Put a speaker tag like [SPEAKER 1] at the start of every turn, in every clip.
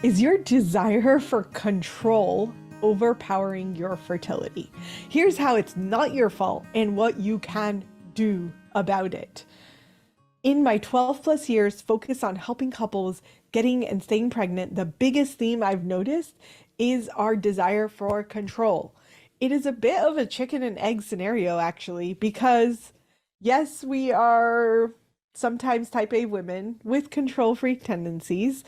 [SPEAKER 1] Is your desire for control overpowering your fertility? Here's how it's not your fault and what you can do about it. In my 12 plus years focus on helping couples getting and staying pregnant, the biggest theme I've noticed is our desire for control. It is a bit of a chicken and egg scenario, actually, because yes, we are sometimes type A women with control freak tendencies,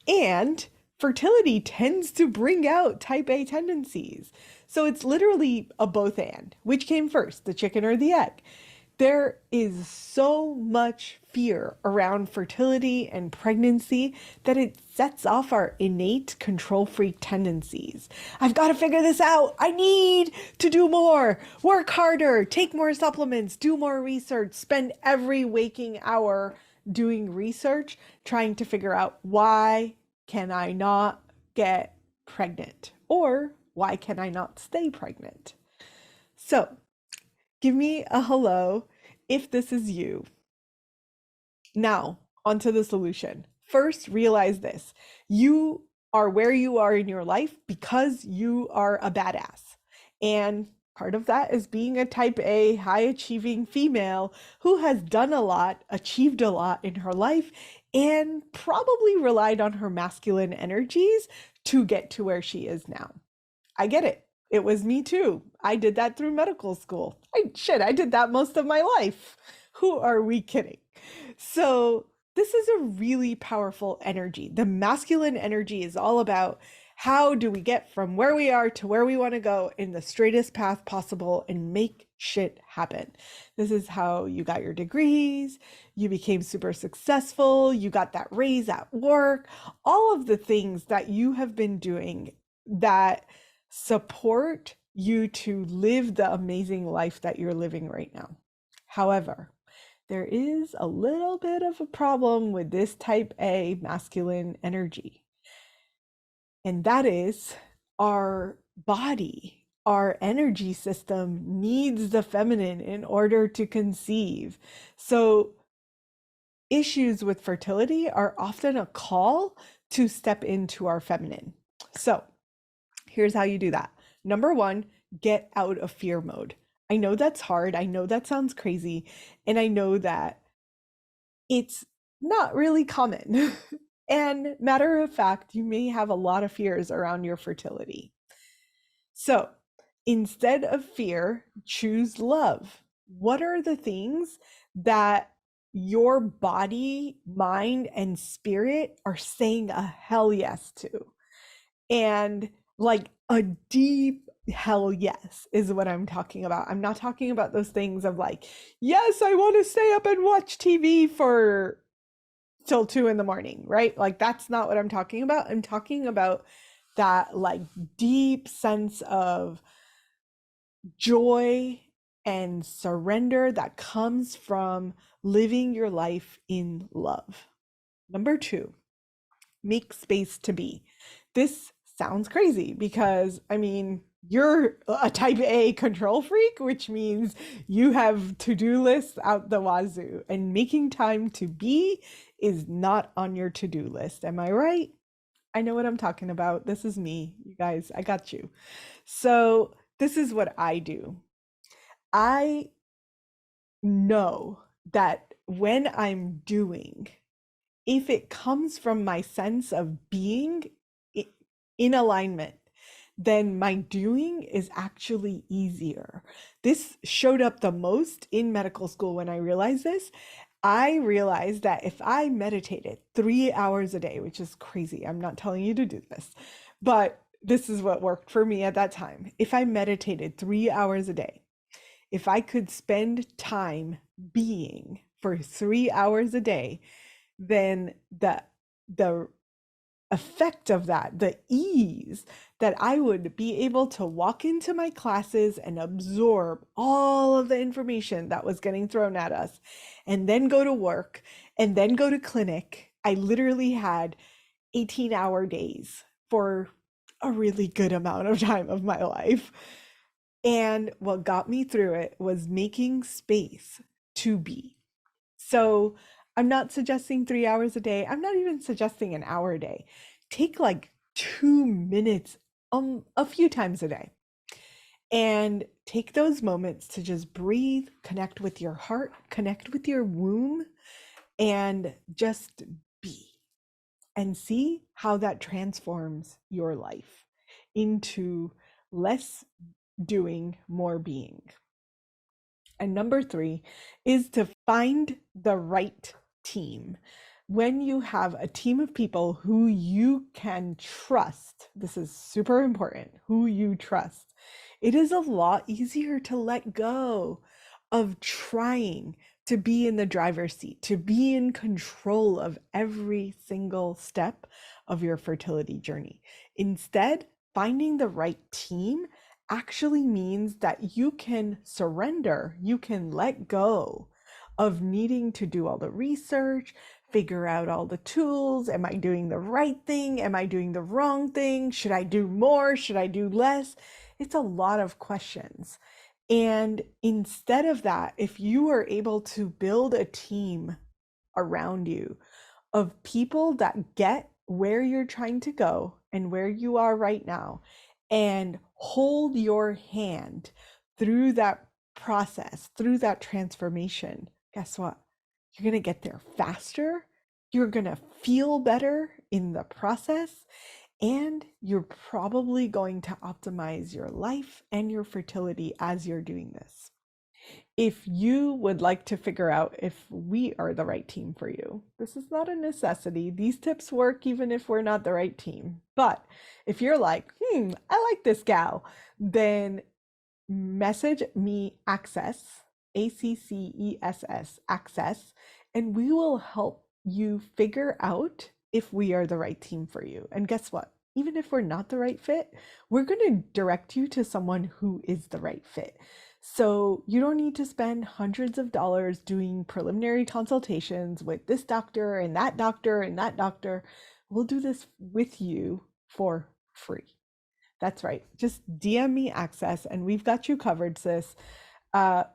[SPEAKER 1] and fertility tends to bring out type A tendencies. So it's literally a both and. Which came first, the chicken or the egg? There is so much fear around fertility and pregnancy that it sets off our innate control freak tendencies. I've got to figure this out. I need to do more, work harder, take more supplements, do more research, spend every waking hour doing research, trying to figure out why can I not get pregnant, or why can I not stay pregnant? So give me a hello if this is you. Now, onto the solution. First, realize this. You are where you are in your life because you are a badass. And part of that is being a type A, high achieving female who has done a lot, achieved a lot in her life, and probably relied on her masculine energies to get to where she is now. I get it. It was me too. I did that through medical school. I did that most of my life. Who are we kidding? So this is a really powerful energy. The masculine energy is all about how do we get from where we are to where we want to go in the straightest path possible and make shit happen. This is how you got your degrees, you became super successful, you got that raise at work, all of the things that you have been doing that support you to live the amazing life that you're living right now. However, there is a little bit of a problem with this type A masculine energy. And that is our body, our energy system needs the feminine in order to conceive. So issues with fertility are often a call to step into our feminine. So here's how you do that. Number one, get out of fear mode. I know that's hard. I know that sounds crazy. And I know that it's not really common. And matter of fact, you may have a lot of fears around your fertility. So instead of fear, choose love. What are the things that your body, mind, and spirit are saying a hell yes to? And like a deep hell yes is what I'm talking about. I'm not talking about those things of like, yes, I want to stay up and watch TV for till 2 a.m, right? Like that's not what I'm talking about. I'm talking about that like deep sense of joy and surrender that comes from living your life in love. Number two, make space to be. This sounds crazy because, I mean, you're a type A control freak, which means you have to-do lists out the wazoo, and making time to be is not on your to-do list. Am I right? I know what I'm talking about. This is me, you guys. I got you. So this is what I do. I know that when I'm doing, if it comes from my sense of being in alignment, then my doing is actually easier. This showed up the most in medical school when I realized this. I realized that if I meditated 3 hours a day, which is crazy, I'm not telling you to do this, but this is what worked for me at that time. If I meditated 3 hours a day, if I could spend time being for 3 hours a day, then the effect of that, the ease that I would be able to walk into my classes and absorb all of the information that was getting thrown at us, and then go to work, and then go to clinic. I literally had 18-hour days for a really good amount of time of my life. And what got me through it was making space to be. So I'm not suggesting 3 hours a day. I'm not even suggesting an hour a day. take like 2 minutes a few times a day, and take those moments to just breathe, connect with your heart, connect with your womb, and just be, and see how that transforms your life into less doing, more being. And number 3 is to find the right team. When you have a team of people who you can trust, this is super important, who you trust, it is a lot easier to let go of trying to be in the driver's seat, to be in control of every single step of your fertility journey. Instead, finding the right team actually means that you can surrender, you can let go of needing to do all the research, figure out all the tools. Am I doing the right thing? Am I doing the wrong thing? Should I do more? Should I do less? It's a lot of questions. And instead of that, if you are able to build a team around you of people that get where you're trying to go and where you are right now, and hold your hand through that process, through that transformation, guess what? You're going to get there faster. You're going to feel better in the process. And you're probably going to optimize your life and your fertility as you're doing this. If you would like to figure out if we are the right team for you, this is not a necessity. These tips work even if we're not the right team. But if you're like, I like this gal, then message me access, ACCESS, access, and we will help you figure out if we are the right team for you. And guess what? Even if we're not the right fit, we're going to direct you to someone who is the right fit. So you don't need to spend hundreds of dollars doing preliminary consultations with this doctor and that doctor and that doctor. We'll do this with you for free. That's right. Just DM me access and we've got you covered, sis.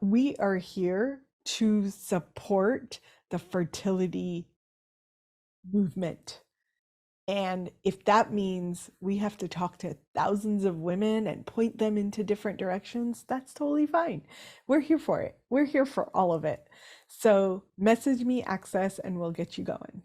[SPEAKER 1] We are here to support the fertility movement. And if that means we have to talk to thousands of women and point them into different directions, that's totally fine. We're here for it. We're here for all of it. So message me access and we'll get you going.